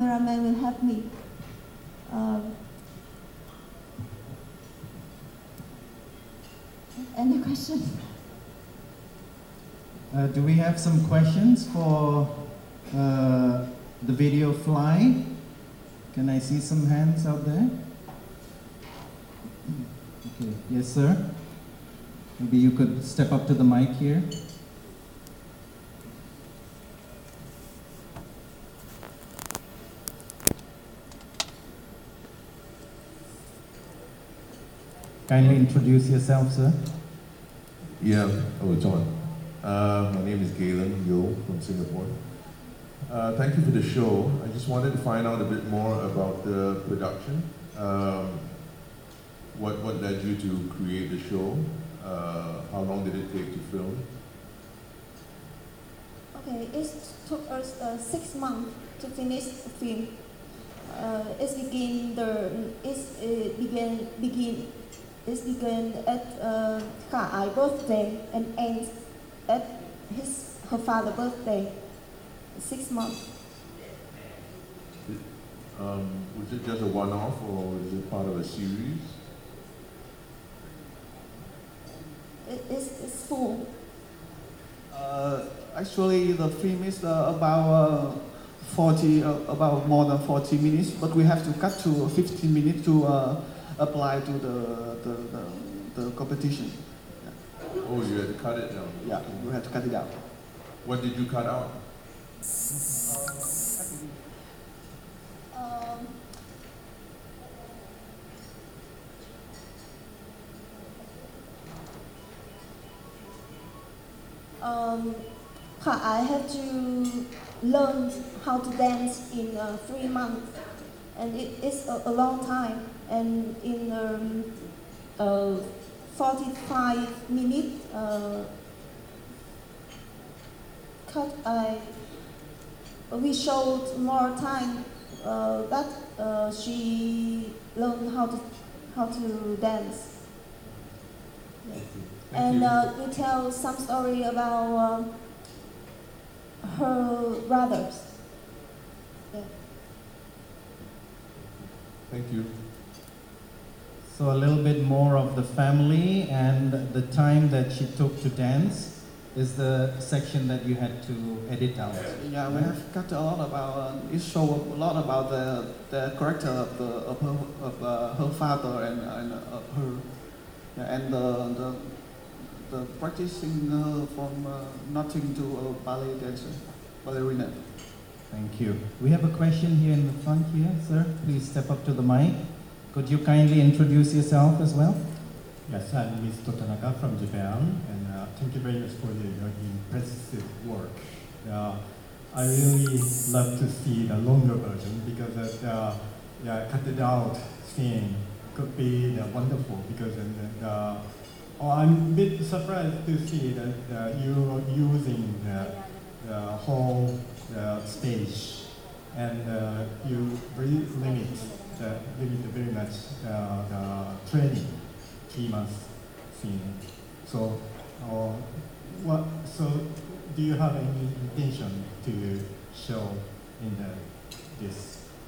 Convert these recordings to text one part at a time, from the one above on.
cameraman will help me. Any questions? Do we have some questions for the video Fly? Can I see some hands out there? Okay, yes sir. Maybe you could step up to the mic here. Kindly introduce yourself, sir. Yeah, John. My name is Galen Yo from Singapore. Thank you for the show. I just wanted to find out a bit more about the production. What led you to create the show? How long did it take to film? Okay, it took us 6 months to finish the film. It began at Kha Ai's birthday and ends at her father's birthday. 6 months. Was it just a one-off or was it part of a series? It's full. Actually, the film is about more than 40 minutes, but we have to cut to 15 minutes to apply to the competition. Yeah. Oh, you had to cut it down. Yeah, we had to cut it out. What did you cut out? I had to learn how to dance in 3 months, and it is a long time. And in 45 minutes cut, we showed more time that she learned how to dance. Yeah. And we tell some story about her brothers. Yeah. Thank you. So a little bit more of the family and the time that she took to dance is the section that you had to edit out. Yeah, we have cut a lot about. It shows a lot about the character of her father and her, yeah, and the practicing from nothing to a ballet dancer, ballerina. Thank you. We have a question here in the front here, sir. Please step up to the mic. Could you kindly introduce yourself as well? Yes, I'm Mr. Tanaka from Japan, and thank you very much for your impressive work. I really love to see the longer version because cut it out scene could be wonderful because I'm a bit surprised to see that you're using the whole stage and you really limit very much the training 3 months scene. So, so do you have any intention to show in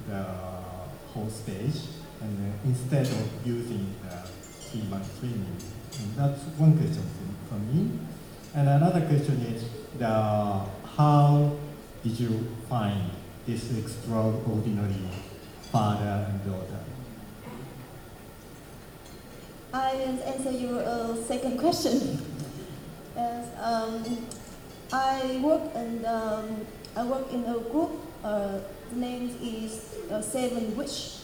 the whole stage and instead of using the 3 month training? And that's one question from me. And another question is how did you find this extraordinary father and daughter? I will answer your second question. Yes, I work in a group. The name is Seven Witch.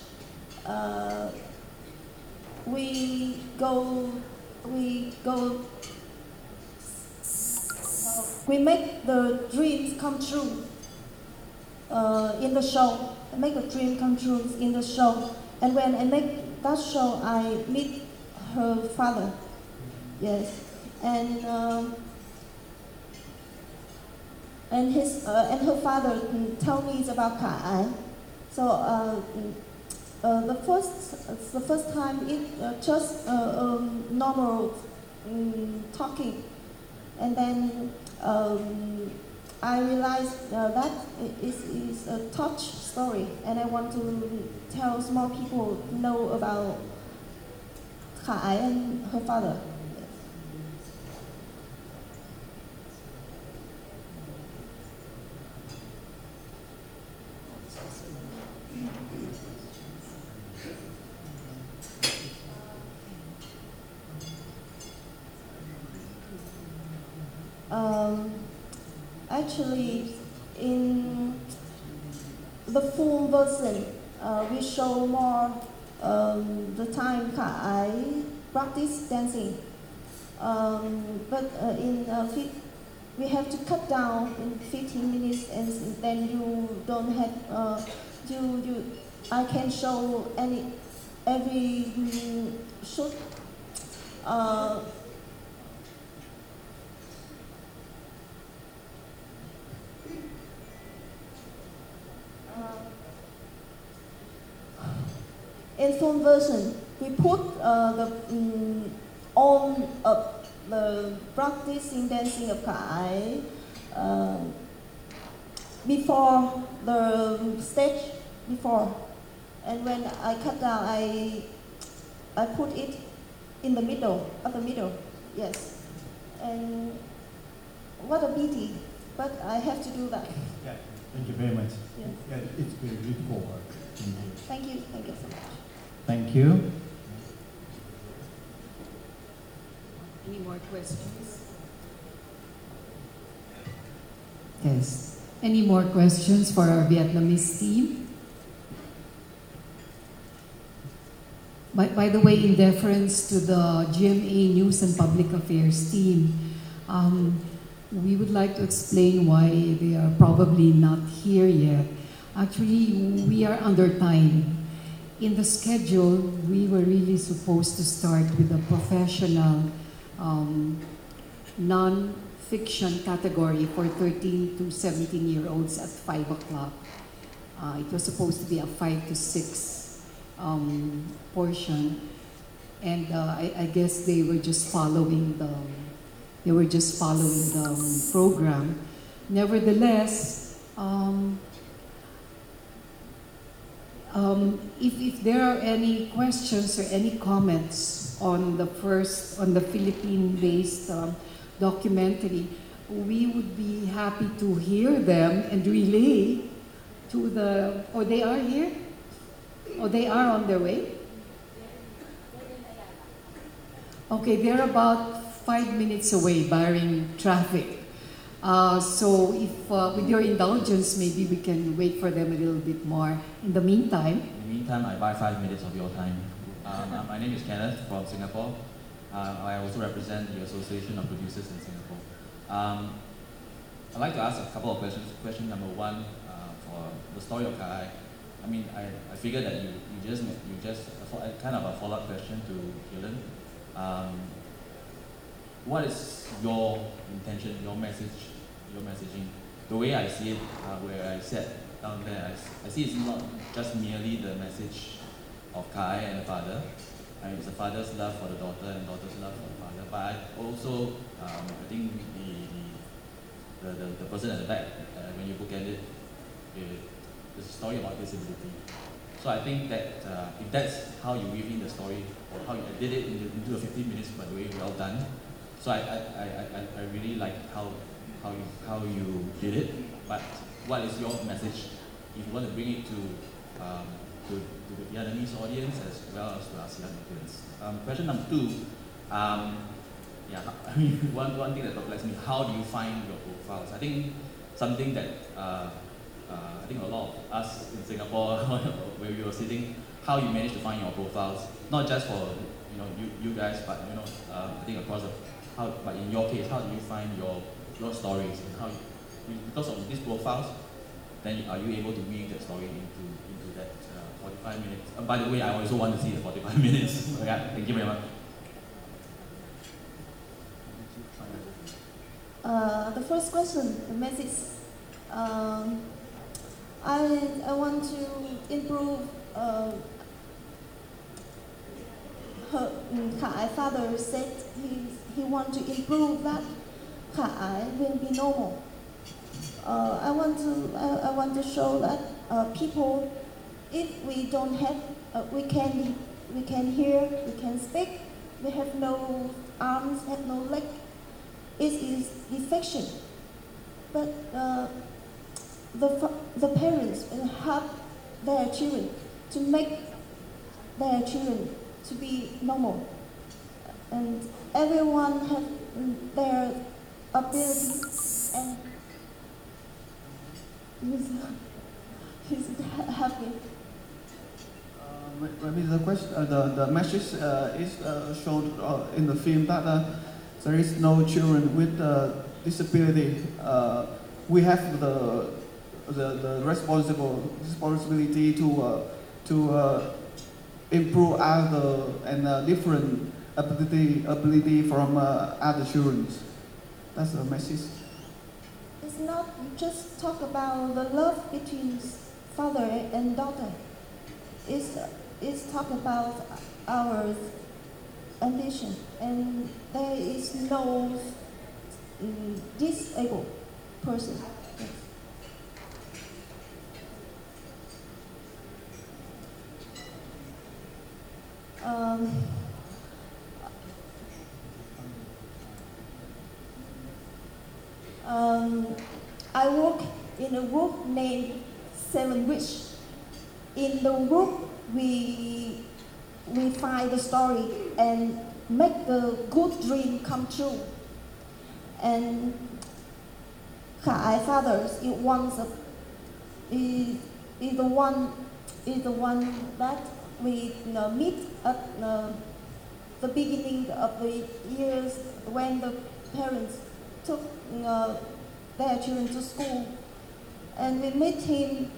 We make the dreams come true in the show. I make a dream come true in the show. And when I make that show, I meet her father. Yes, and her father tell me about Kha Ai. So the first time it just normal talking, and then I realized that is a touch story, and I want to tell more people know about Kha Ai and her father. Actually, in the full version, we show more the time Kha Ai practice dancing. But we have to cut down in 15 minutes, and then you don't have I can show every shoot. In full version, we put the practicing dancing of Kha Ai before the stage before, and when I cut down, I put it in the middle of the middle. Yes, and what a pity, but I have to do that. Yeah, thank you very much. Yes. Yeah, it's very beautiful work. Thank you so much. Thank you. Any more questions? Yes. Any more questions for our Vietnamese team? By the way, in deference to the GMA News and Public Affairs team, we would like to explain why they are probably not here yet. Actually, we are under time. In the schedule, we were really supposed to start with a professional non-fiction category for 13 to 17-year-olds at 5 o'clock. It was supposed to be a 5 to 6 portion, and I guess they were just following the program. Nevertheless, if there are any questions or any comments on the Philippine-based documentary, we would be happy to hear them and relay to the. Oh, they are here? Oh, they are on their way? Okay, they're about 5 minutes away, barring traffic. So if, with your indulgence, maybe we can wait for them a little bit more. In the meantime, I buy 5 minutes of your time. My name is Kenneth from Singapore. I also represent the Association of Producers in Singapore. I'd like to ask a couple of questions. Question number one, for the story of Kha Ai. I mean, I figured that you just kind of a follow-up question to Galen. What is your intention, your messaging? The way I see it, where I sat down there, I see it's not just merely the message of Kha Ai and the father. I mean, it's the father's love for the daughter and daughter's love for the father. But I also, I think the person at the back, when you look at it, it's a story about disability. So I think that if that's how you weave in the story, or how you did it into the 15 minutes, by the way, well done. So I really like how you did it. But what is your message if you want to bring it to the Vietnamese audience as well as to ASEAN audience? Question number two. Yeah, I mean, one thing that perplexes me: how do you find your profiles? I think something that I think a lot of us in Singapore, where we were sitting, how you managed to find your profiles, not just for you guys, but I think across the but in your case, how do you find your stories, and how because of these profiles, then are you able to weave that story into that 45 minutes? By the way, I also want to see the 45 minutes. Yeah, thank you very much. The first question, the message. I want to improve Kha Ai father said he want to improve that Kha Ai will be normal. I want to show that people, if we don't have, we can hear, we can speak, we have no arms, have no leg. It is defection, but the parents will help their children to make their children to be normal, and everyone have their ability, and he's happy. Maybe the question, the message is shown in the film that there is no children with disability. We have the responsibility to improve other and different ability from other children. That's the message. It's not just talk about the love between father and daughter. It's talk about our ambition, and there is no disabled person. Yes. I work in a group named Seven Wish. In the group, we find the story and make the good dream come true. And Khải fathers is the one that we meet at the beginning of the years when the parents took their children to school, and we meet him.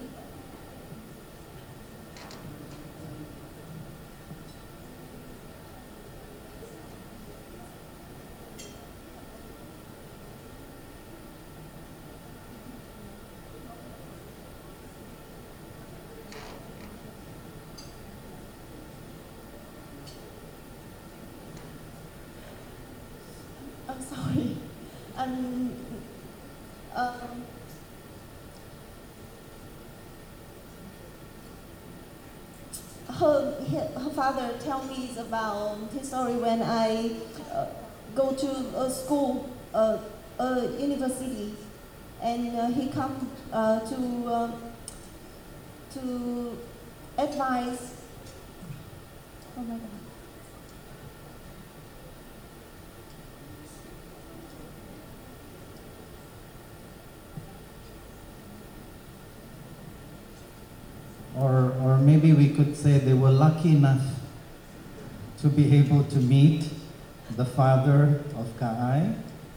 I'm sorry. Her father tell me about his story when I go to a school, a university, and he come to advise. Oh my God. Or maybe we could say they were lucky enough to be able to meet the father of Ka'ai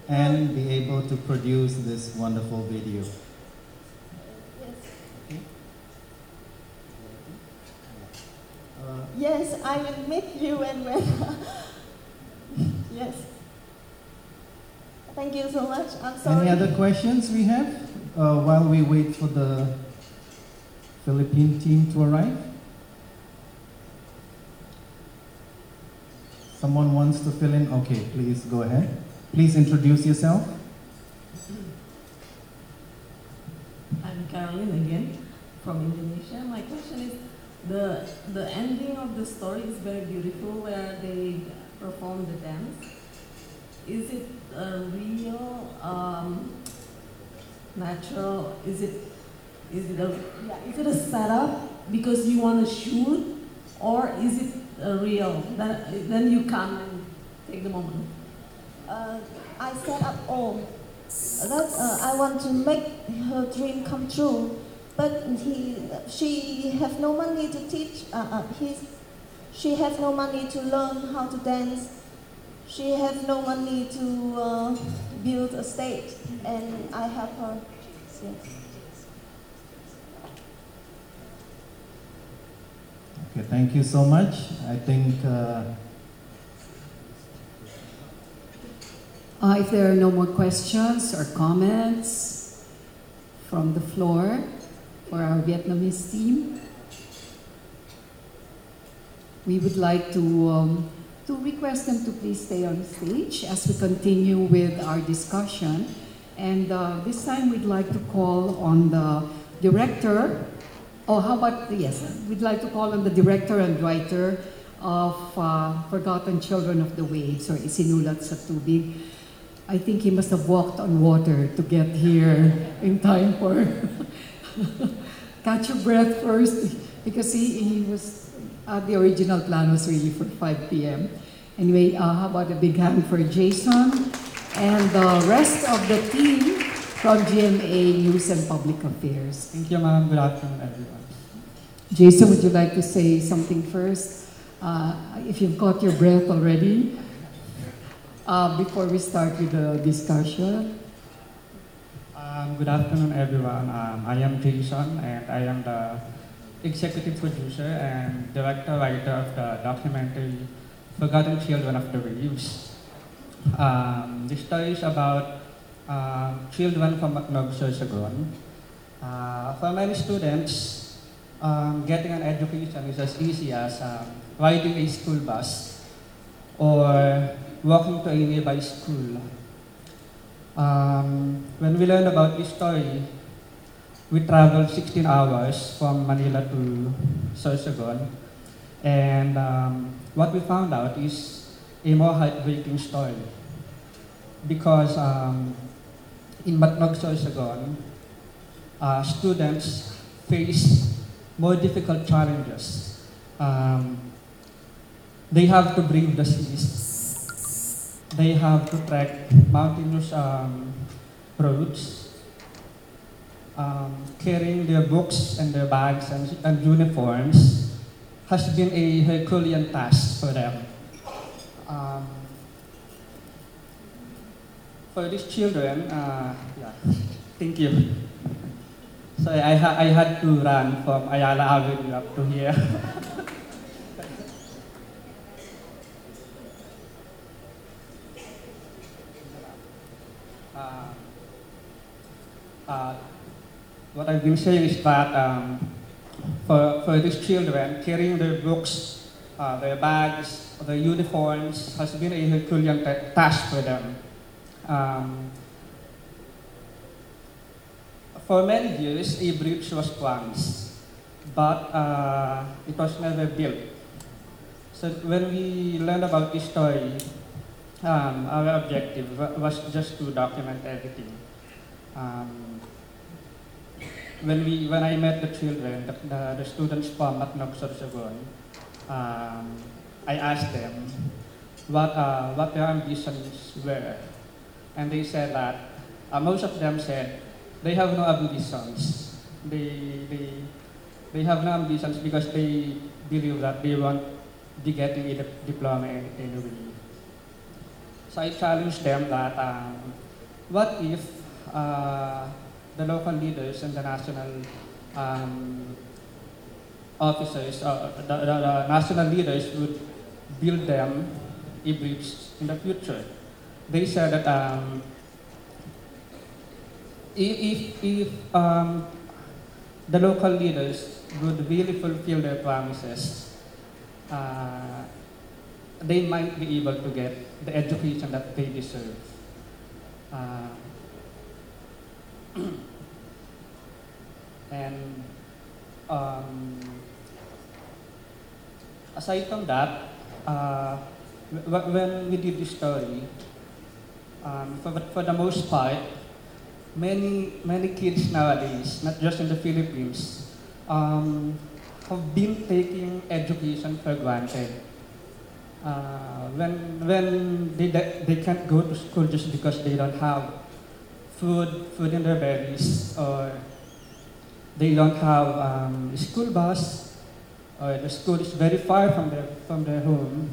and be able to produce this wonderful video. Yes, I will meet you and when. Yes. Thank you so much. I'm sorry. Any other questions we have while we wait for the Philippine team to arrive? Someone wants to fill in? Okay, please go ahead. Please introduce yourself. I'm Caroline again from Indonesia. My question is, the ending of the story is very beautiful where they perform the dance. Is it a real, natural, is it a setup because you want to shoot, or is it a real? Then you come and take the moment. I set up all that I want to make her dream come true, but she have no money to teach. She have no money to learn how to dance. She have no money to build a stage, and I help her. Yes. Okay, thank you so much. I think if there are no more questions or comments from the floor for our Vietnamese team, we would like to request them to please stay on stage as we continue with our discussion. And this time we'd like to call on the director, we'd like to call on the director and writer of Forgotten Children of the Waves, or Isinulat sa Tubig. I think he must have walked on water to get here in time for catch your breath first, because he was, the original plan was really for 5 p.m. Anyway, how about a big hand for Jason and the rest of the team from GMA News and Public Affairs. Thank you, ma'am. Good afternoon, everyone. Jason, would you like to say something first? If you've caught your breath already, before we start with the discussion. Good afternoon, everyone. I am Jason, and I am the executive producer and director-writer of the documentary Forgotten Children of the Waves. The story is about children from Matnog, Sorsogon. For many students, getting an education is as easy as riding a school bus or walking to a nearby school. When we learned about this story, we traveled 16 hours from Manila to Sorsogon, and what we found out is a more heartbreaking story, because in Matnog, Sorsogon, students face more difficult challenges. They have to brave the seas. They have to trek mountainous roads, carrying their books and their bags and uniforms has been a Herculean task for them. For these children, thank you. So I had to run from Ayala Avenue up to here. What I've been saying is that for these children, carrying their books, their bags, their uniforms has been a Herculean task for them. For many years, a bridge was planned, but it was never built. So when we learned about this story, our objective was just to document everything. When I met the children, the students from Matnog, Sorsogon, I asked them what their ambitions were, and they said that most of them said they have no ambitions. They have no ambitions because they believe that they won't be getting a diploma anyway. So I challenged them that what if the local leaders and the national officers, the national leaders would build them a bridge in the future. They said that if the local leaders would really fulfill their promises, they might be able to get the education that they deserve. And aside from that, when we did this story, for the most part, many kids nowadays, not just in the Philippines, have been taking education for granted. When they can't go to school just because they don't have food in their bellies, or they don't have a school bus, or the school is very far from their home,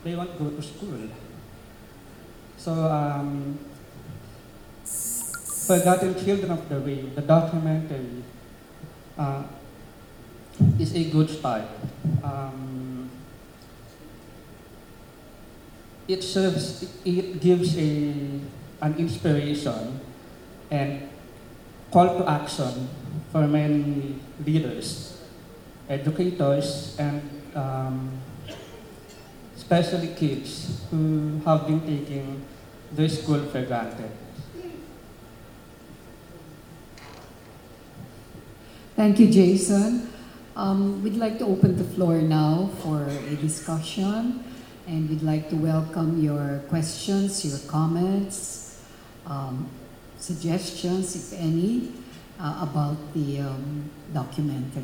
they won't go to school. So Forgotten Children of the Wave, the documentary, is a good start. It gives an inspiration and call to action for many leaders, educators, and especially kids who have been taking their school for granted. Thank you, Jason. We'd like to open the floor now for a discussion, and we'd like to welcome your questions, your comments, suggestions, if any, about the documentary.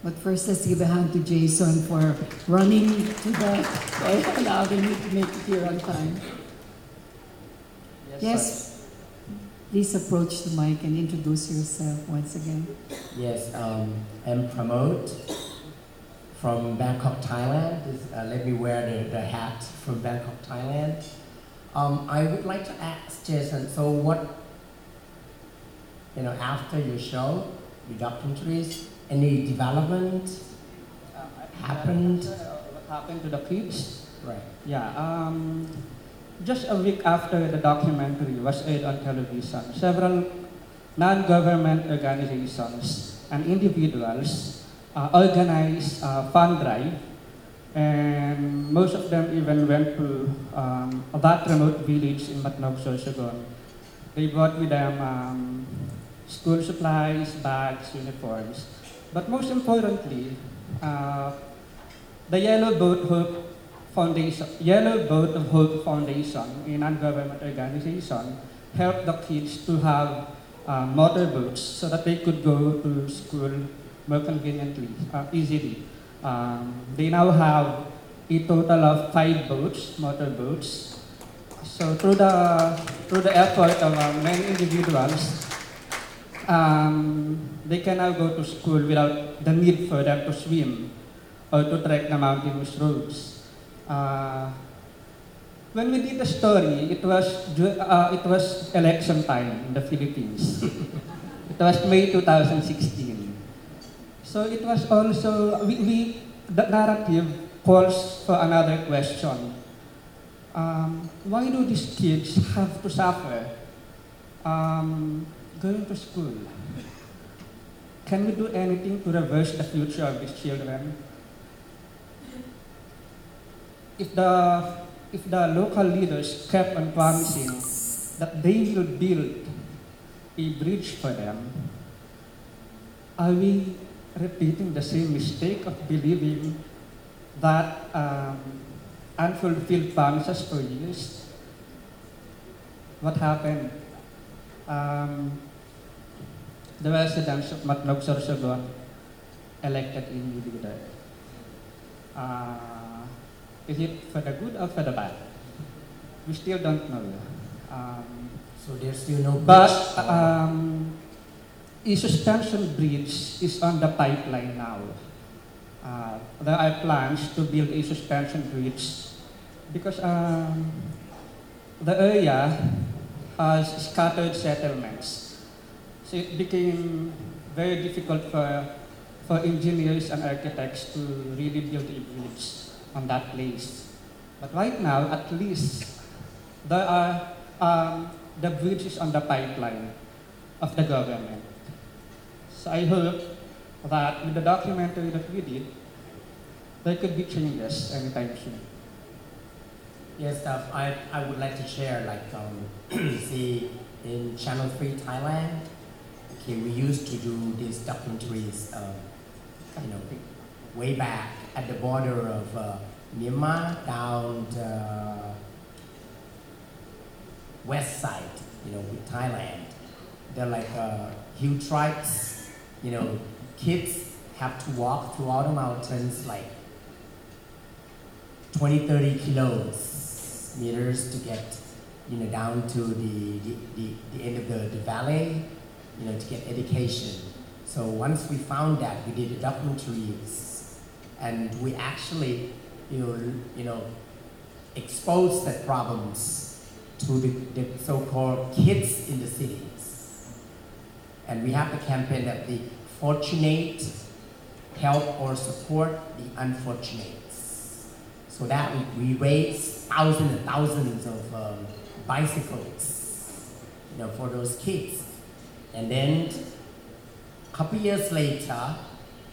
But first, let's give a hand to Jason for running to the avenue to make it here on time. Yes. Please approach the mic and introduce yourself once again. Yes, I'm Pramod from Bangkok, Thailand. Let me wear the hat from Bangkok, Thailand. I would like to ask Jason, so what, after your show, your documentaries, any development happened? What happened to the kids? Right. Yeah. Just a week after the documentary was aired on television, several non-government organizations and individuals organized a fund drive, and most of them even went to that remote village in Matnog, Sorsogon. They brought with them school supplies, bags, uniforms. But most importantly, the Yellow Boat of Hope Foundation, a non-government organization, helped the kids to have motorboats so that they could go to school more conveniently, easily. They now have a total of 5 boats, motorboats. So through the effort of many individuals, they can now go to school without the need for them to swim or to trek the mountainous roads. When we did the story, it was election time in the Philippines. It was May 2016. So it was also, the narrative calls for another question. Why do these kids have to suffer going to school? Can we do anything to reverse the future of these children? If the local leaders kept on promising that they will build a bridge for them, are we repeating the same mistake of believing that unfulfilled promises for years? What happened? The residents of Matnog, Sorsogon elected a new leader. Is it for the good or for the bad? We still don't know. So there's still no bridge? But a suspension bridge is on the pipeline now. There are plans to build a suspension bridge because the area has scattered settlements. So it became very difficult for engineers and architects to really build a bridge on that place. But right now, at least, there are, the bridge is on the pipeline of the government. So I hope that with the documentary that we did, there could be changes anytime soon. Yes, I would like to share, see, in Channel 3 Thailand, okay, we used to do these documentaries, way back at the border of Myanmar down the west side, with Thailand. They're like huge tribes, kids have to walk through all the mountains like 20-30 kilometers to get down to the end of the valley, to get education. So once we found that, we did a documentary, and we actually, exposed the problems to the so-called kids in the cities. And we have the campaign that the fortunate help or support the unfortunates. So that we raise thousands and thousands of bicycles, for those kids. And then a couple years later,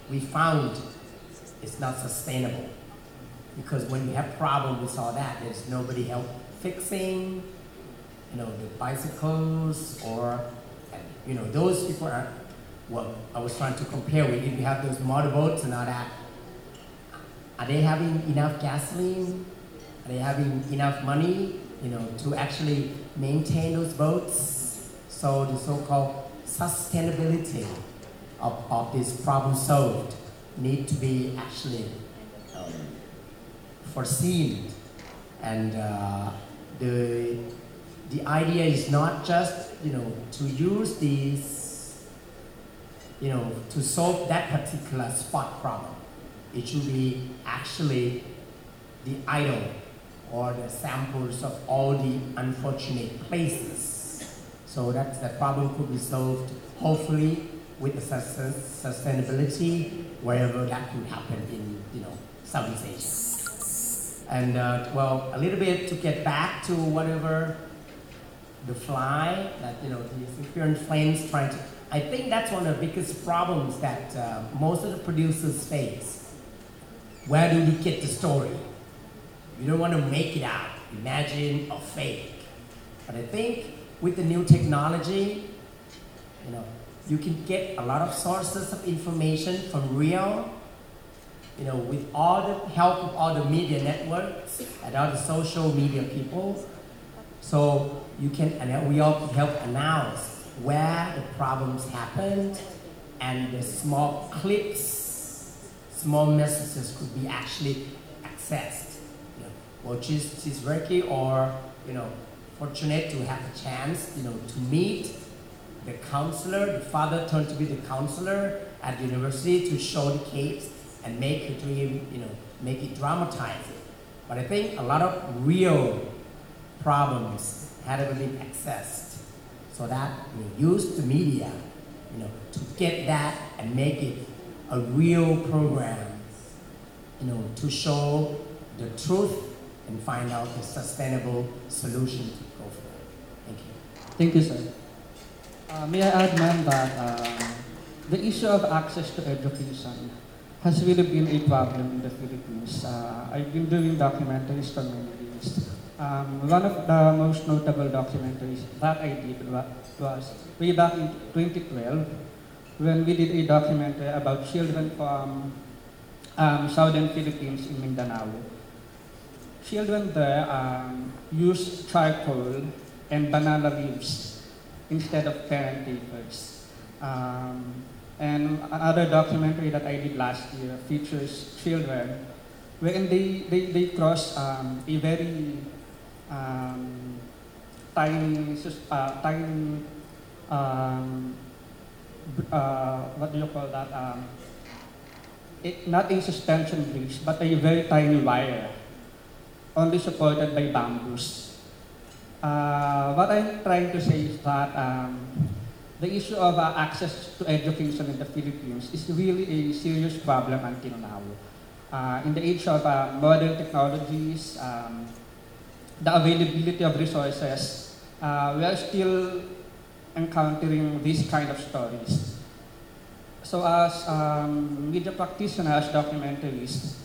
we found it's not sustainable. Because when we have problems, we saw that there's nobody help fixing, the bicycles or You know, those people are, well, I was trying to compare with, if you have those motorboats and all that, are they having enough gasoline? Are they having enough money, you know, to actually maintain those boats? So the so-called sustainability of this problem solved need to be actually foreseen. And the idea is not just, you know, to use these, you know, to solve that particular spot problem. It should be actually the idol or the samples of all the unfortunate places. So that the problem could be solved, hopefully, with the sustainability wherever that could happen in, you know, Southeast Asia. And well, a little bit to get back to whatever the fly that, you know, the Ethiopian flames trying to, I think that's one of the biggest problems that most of the producers face. Where do you get the story? You don't want to make it out, imagine or fake. But I think with the new technology, you know, you can get a lot of sources of information from real, you know, with all the help of all the media networks and all the social media people. So you can, and we all can help announce where the problems happened, and the small clips, small messages could be actually accessed. You know, well, she's very, or, you know, fortunate to have a chance, you know, to meet the counselor. The father turned to be the counselor at the university to show the case and make the dream, you know, make it dramatize it. But I think a lot of real problems hadn't been accessed, so that we use the media, you know, to get that and make it a real program, you know, to show the truth and find out the sustainable solution to go forward. Thank you. Thank you, sir. May I add, ma'am, that the issue of access to education has really been a problem in the Philippines. I've been doing documentaries for many years. One of the most notable documentaries that I did was way back in 2012, when we did a documentary about children from southern Philippines in Mindanao. Children there use charcoal and banana leaves instead of parent papers. And another documentary that I did last year features children wherein they cross a very tiny, what do you call that? Not a suspension bridge, but a very tiny wire, only supported by bamboos. What I'm trying to say is that the issue of access to education in the Philippines is really a serious problem until now. In the age of modern technologies, the availability of resources, we are still encountering these kind of stories. So as media practitioners, documentaries,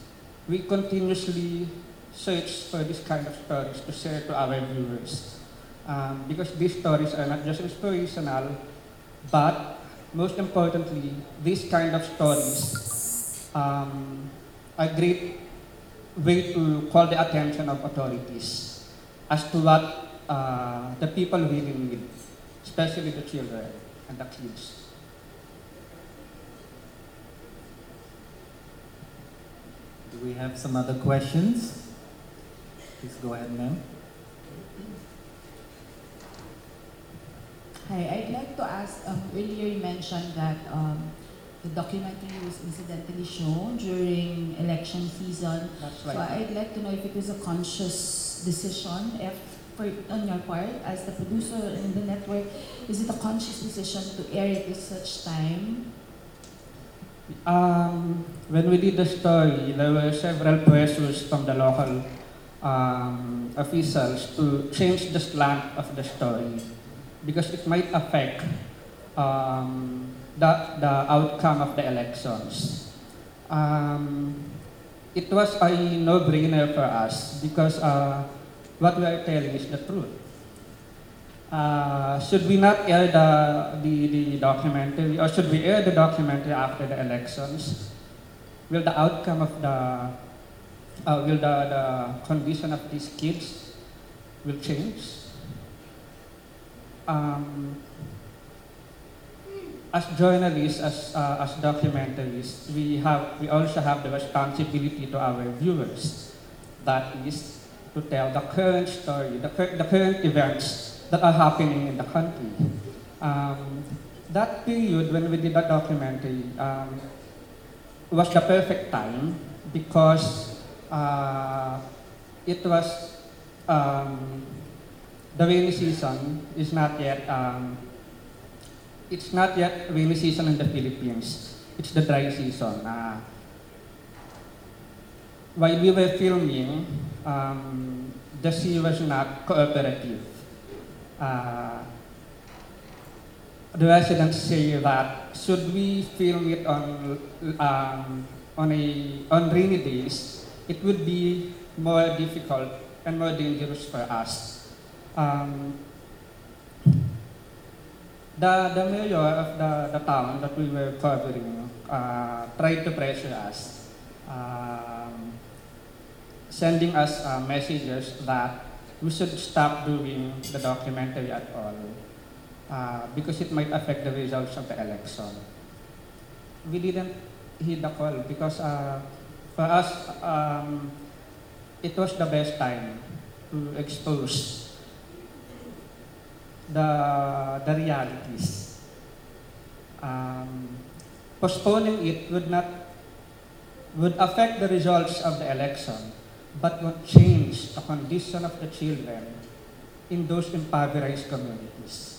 we continuously search for this kind of stories to share to our viewers. Because these stories are not just inspirational, but most importantly, these kind of stories are a great way to call the attention of authorities as to what the people really need, especially the children and the kids. Do we have some other questions? Please go ahead, ma'am. Hi, I'd like to ask, earlier you mentioned that the documentary was incidentally shown during election season. That's right. So I'd like to know if it was a conscious decision on your part as the producer in the network. Is it a conscious decision to air it at such time? When we did the story, there were several pressures from the local officials to change the slant of the story because it might affect the outcome of the elections. It was a no-brainer for us because what we are telling is the truth. should we not air the documentary, or should we air the documentary after the elections? Will the outcome of will the condition of these kids will change? As journalists, as documentarists, we also have the responsibility to our viewers. That is to tell the current story, the current events that are happening in the country. That period when we did that documentary was the perfect time because it was the rainy season is not yet. It's not yet rainy season in the Philippines. It's the dry season. While we were filming, the sea was not cooperative. The residents say that should we film it on rainy days, it would be more difficult and more dangerous for us. The mayor of the town that we were covering tried to pressure us, sending us messages that we should stop doing the documentary at all because it might affect the results of the election. We didn't heed the call because for us, it was the best time to expose the realities. Postponing it would affect the results of the election, but would change the condition of the children in those impoverished communities.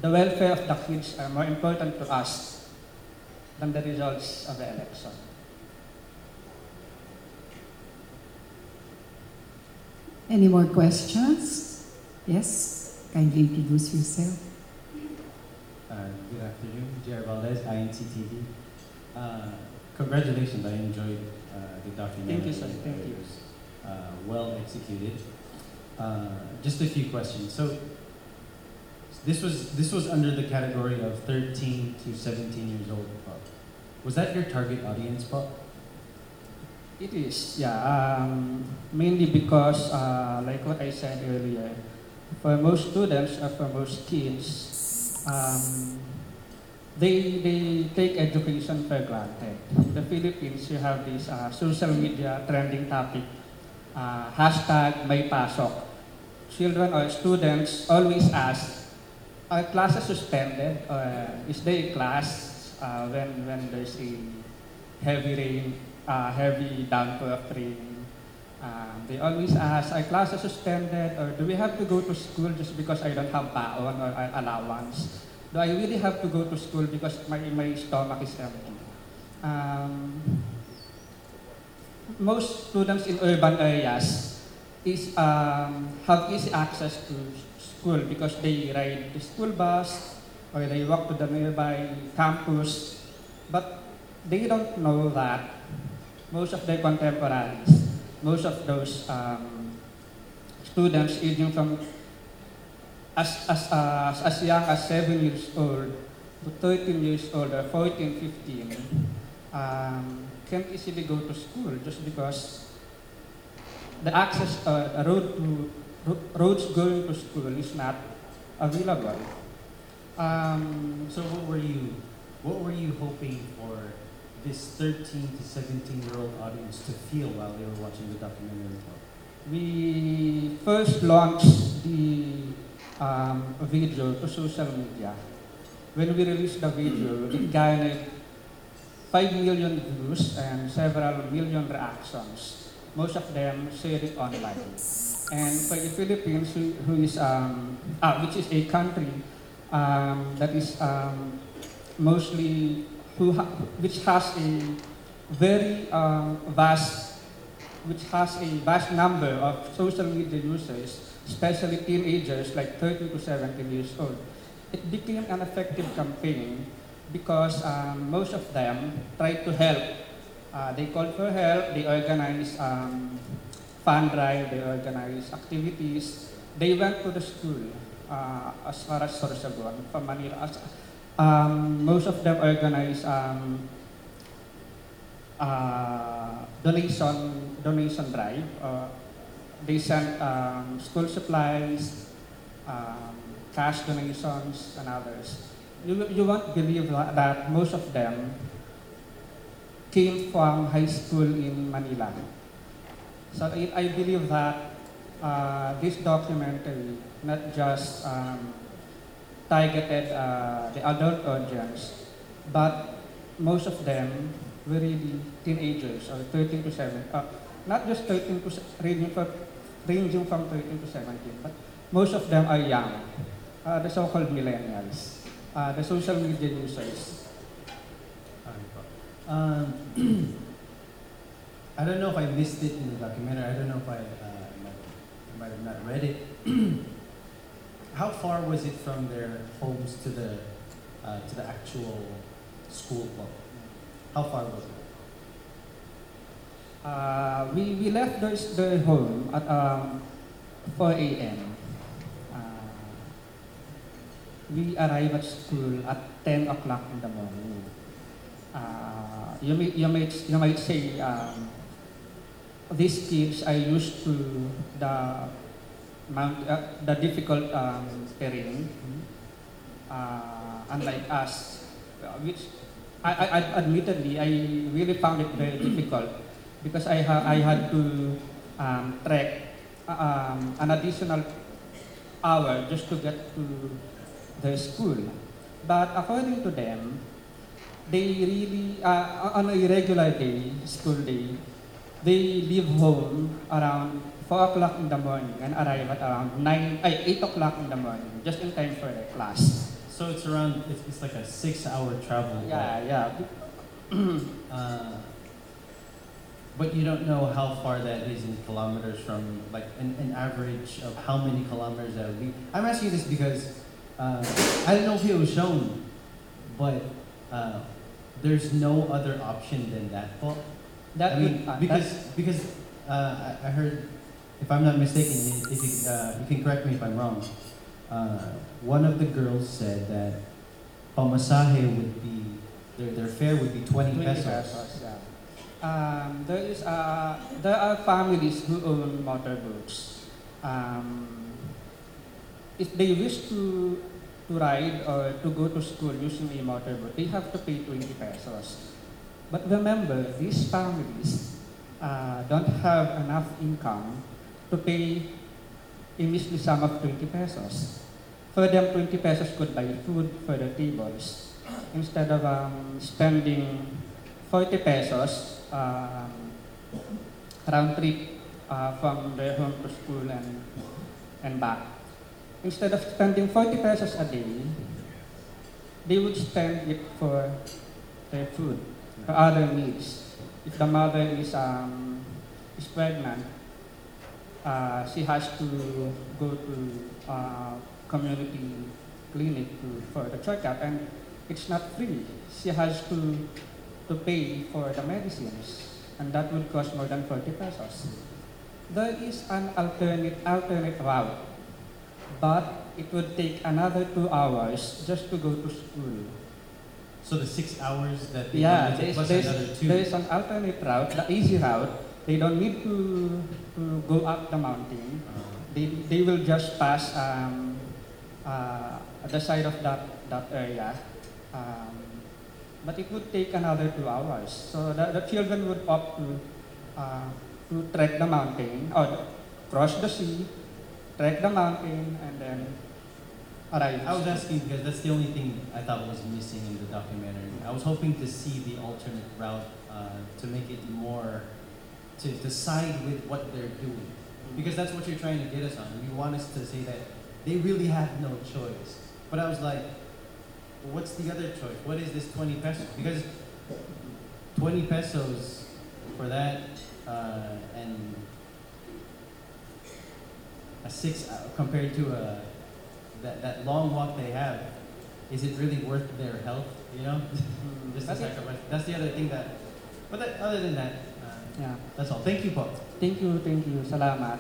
The welfare of the kids are more important to us than the results of the election. Any more questions? Yes, kindly introduce yourself. Good afternoon, Jared Valdez, INCTV. Congratulations, I enjoyed the documentary. Thank you, sir. Thank you. It was well executed. Just a few questions. So, this was under the category of 13 to 17 years old. Was that your target audience, Bob? It is, yeah. Mainly because, like what I said earlier, for most students or for most kids, they take education for granted. In the Philippines, you have this social media trending topic, hashtag may pasok. Children or students always ask, are classes suspended? Or is there a class when there's a heavy rain? Heavy downpour of rain. They always ask, are classes suspended, or do we have to go to school just because I don't have baon or allowance? Do I really have to go to school because my stomach is empty? Most students in urban areas have easy access to school because they ride the school bus or they walk to the nearby campus, but they don't know that most of their contemporaries, most of those students aging from as young as 7 years old to 13 years old or 14, 15 can't easily go to school just because the access roads going to school is not available. So what were you hoping for this 13 to 17-year-old audience to feel while they were watching the documentary? We first launched the video to social media. When we released the video, it garnered 5 million views and several million reactions. Most of them shared it online. And for the Philippines, which is a country that is mostly which has a very vast number of social media users, especially teenagers like 13 to 17 years old. It became an effective campaign because most of them tried to help. They called for help, they organized fun drive, they organize activities. They went to the school as far as Sorsogon from Manila. Most of them organize donation drive. They sent school supplies, cash donations, and others. You won't believe that most of them came from high school in Manila. So I believe that this documentary not just targeted the adult audience, but most of them were really teenagers or 13 to 7, not just 13 to ranging from 13 to 17, but most of them are young, the so-called millennials, the social media users. I don't know if I missed it in the documentary. I don't know if I might have not read it. How far was it from their homes to the actual school club? How far was it? We left their home at 4 a.m. We arrived at school at 10 o'clock in the morning. You might say these kids are used to the difficult terrain, unlike us, which I admittedly I really found it very difficult because I had to trek an additional hour just to get to the school. But according to them, they really, on a regular day, school day, they leave home around 4 o'clock in the morning and arrive at around 8 o'clock in the morning, just in time for their class. So it's around, it's like a 6-hour travel. Yeah. But you don't know how far that is in kilometers from, like, an average of how many kilometers that would be. I'm asking this because I don't know if it was shown, but there's no other option than that. Well, because I heard, if I'm not mistaken, if you can correct me if I'm wrong. One of the girls said that pamasahe would be their fare would be 20 pesos. Yeah. There are families who own motorboats. If they wish to ride or to go to school using a motorboat, they have to pay 20 pesos. But remember, these families don't have enough income to pay a measly sum of 20 pesos. For them, 20 pesos could buy food for their tables. Instead of spending 40 pesos round trip from their home to school and back. Instead of spending 40 pesos a day, they would spend it for their food, for other needs. If the mother is pregnant, she has to go to community clinic for the checkup, and it's not free. She has to pay for the medicines, and that would cost more than 40 pesos. There is an alternate route, but it would take another 2 hours just to go to school. So the 6 hours that they plus another 2. There is an alternate route, the easy route. They don't need to go up the mountain. They will just pass the side of that area. But it would take another 2 hours. So the children would opt to trek the mountain or cross the sea, trek the mountain, and then arrive. I was asking because that's the only thing I thought was missing in the documentary. I was hoping to see the alternate route to make it more, to side with what they're doing. Because that's what you're trying to get us on. You want us to say that they really have no choice. But I was like, what's the other choice? What is this 20 pesos? Because 20 pesos for that and a 6 compared to that long walk they have, is it really worth their health? You know, just the sacrifice. That's the other thing that. But other than that, Yeah. That's all. Thank you, Paul. Thank you. Salamat.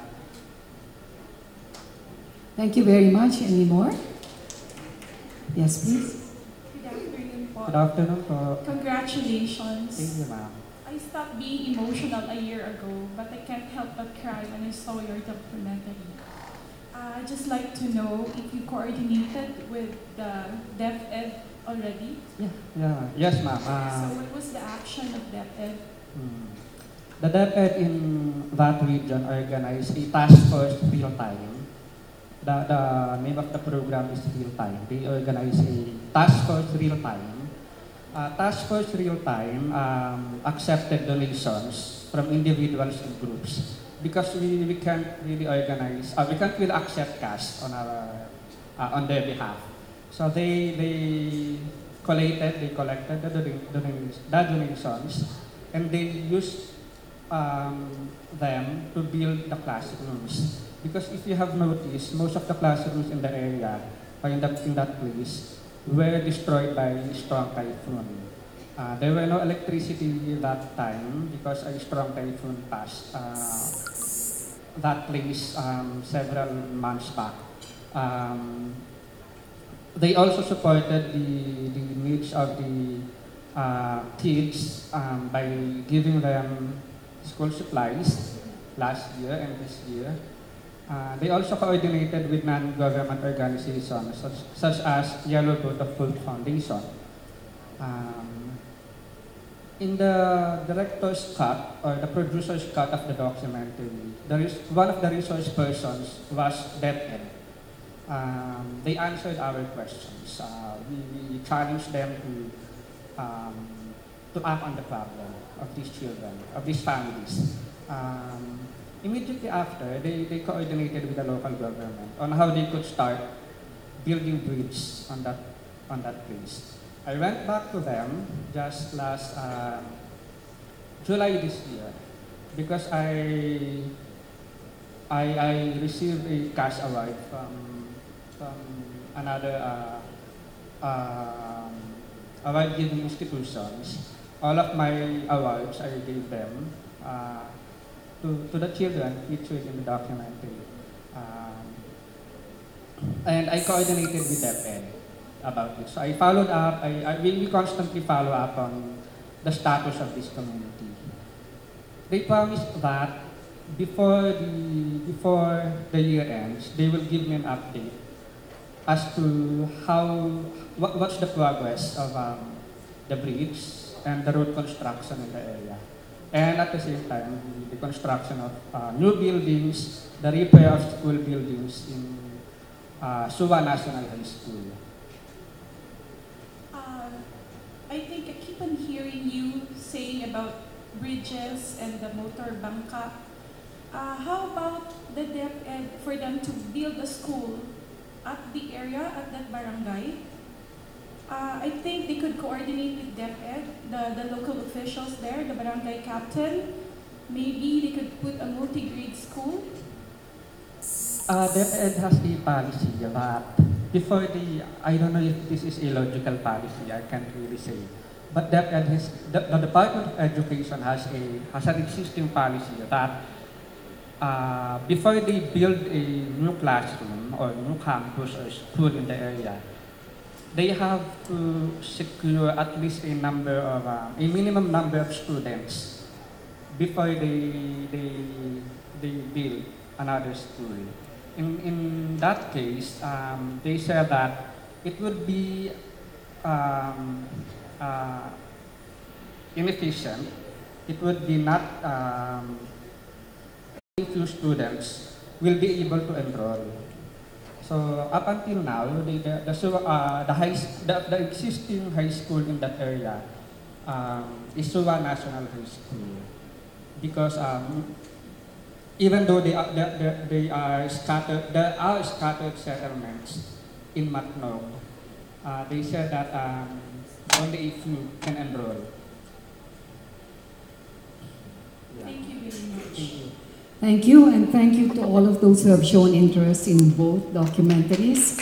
Thank you very much. Any more? Yes, please. Good afternoon po. Good afternoon po. Congratulations. Thank you, ma'am. I stopped being emotional a year ago, but I can't help but cry when I saw your documentary. I'd just like to know if you coordinated with the DepEd already? Yeah. Yes, ma'am. So what was the action of DepEd? The DepEd in that region organized a task force real time. The name of the program is Real Time. They organize a task force real time. Task force real time accepted donations from individuals and groups because we can't really organize, we can't really accept cash on their behalf. So they collected the donations and they used them to build the classrooms. Because if you have noticed, most of the classrooms in the area or in that place were destroyed by a strong typhoon. There were no electricity that time because a strong typhoon passed that place several months back. They also supported the needs of the kids by giving them school supplies last year and this year. They also coordinated with non-government organizations such as Yellow Boat of Hope Foundation. In the director's cut or the producer's cut of the documentary, one of the resource persons was DepEd. They answered our questions. We challenged them to act on the problem of these children, of these families. Immediately after, they coordinated with the local government on how they could start building bridges on that place. I went back to them just last July this year because I received a cash award from another award-giving institutions. All of my awards I gave them to the children featured in the documentary. And I coordinated with DepEd about it. So I followed up, we constantly follow up on the status of this community. They promised that before the year ends, they will give me an update as to what's the progress of the bridge and the road construction in the area. And at the same time, the construction of new buildings, the repair of school buildings in Suwa National High School. I think I keep on hearing you saying about bridges and the motor bangka. How about the DepEd for them to build a school at the area, at that barangay? I think they could coordinate with DepEd, the local officials there, the barangay captain. Maybe they could put a multi-grade school. DepEd has a policy that before I don't know if this is a logical policy, I can't really say. But DepEd the Department of Education has an existing policy that before they build a new classroom or new campus or school in the area, they have to secure at least a minimum number of students before they build another school. In that case, they said that it would be inefficient. It would be not few students will be able to enroll. So up until now, the existing high school in that area is Suwa National High School, because even though there are scattered settlements in Matnog, they said that only a few can enroll. Yeah. Thank you very much. Thank you. Thank you, and thank you to all of those who have shown interest in both documentaries.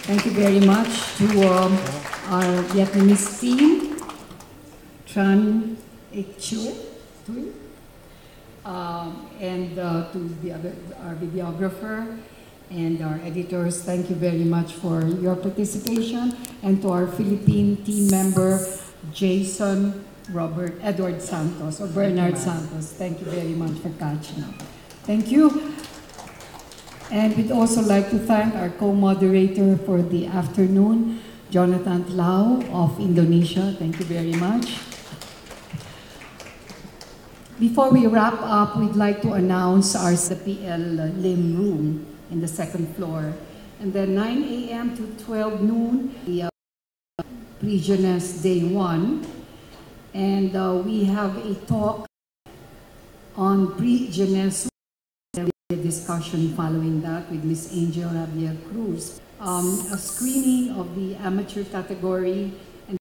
Thank you very much to our Vietnamese team, Tran Ik Chue, and to our videographer and our editors, thank you very much for your participation. And to our Philippine team member, Jason Edward Santos, or Bernard Santos, thank you very much for catching up. Thank you. And we'd also like to thank our co-moderator for the afternoon, Jonathan Tlao of Indonesia. Thank you very much. Before we wrap up, we'd like to announce the PL Lim room in the second floor. And then 9 a.m. to 12 noon, the Pre-Jeunesse Day 1. And we have a talk on Pre-Jeunesse, a discussion following that with Ms. Angel Javier Cruz. A screening of the amateur category, and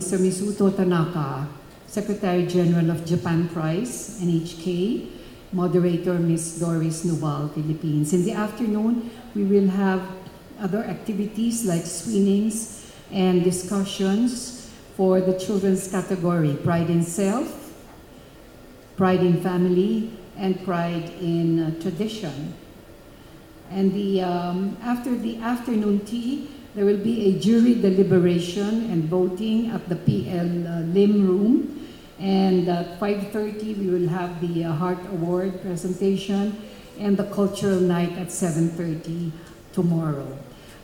Mr. Misuto Tanaka, Secretary General of Japan Prize, NHK, moderator Ms. Doris Noval, Philippines. In the afternoon, we will have other activities like screenings and discussions for the children's category, Pride in Self, Pride in Family, and Pride in Tradition. And after the afternoon tea, there will be a jury deliberation and voting at the PL Lim room. And at 5:30, we will have the Heart Award presentation and the cultural night at 7:30 tomorrow.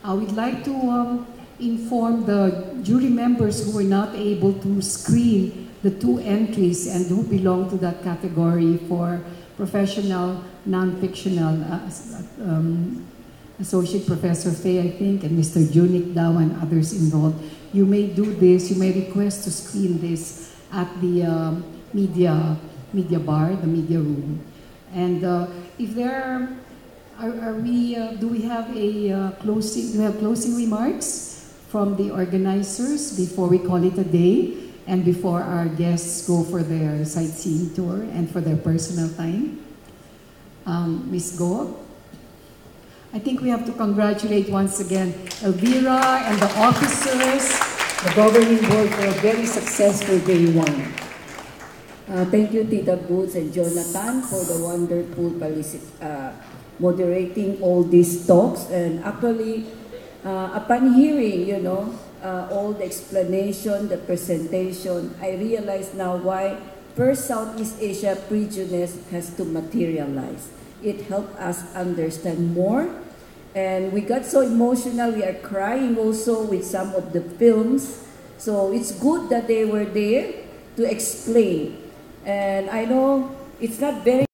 We'd like to inform the jury members who were not able to screen the 2 entries and who belong to that category for professional, non-fictional, Associate Professor Faye, I think, and Mr. Junik Dao and others involved. You may do this, you may request to screen this at the media bar, the media room. And if there do we have closing remarks from the organizers before we call it a day and before our guests go for their sightseeing tour and for their personal time? Ms. Go? I think we have to congratulate once again Elvira and the officers, the governing board for a very successful day 1. Thank you, Tita Boots and Jonathan, for the wonderful moderating all these talks. And actually, upon hearing, all the explanation, the presentation, I realize now why First Southeast Asia Pre-Jeunesse has to materialize. It helped us understand more. And we got so emotional, we are crying also with some of the films. So it's good that they were there to explain. And I know it's not very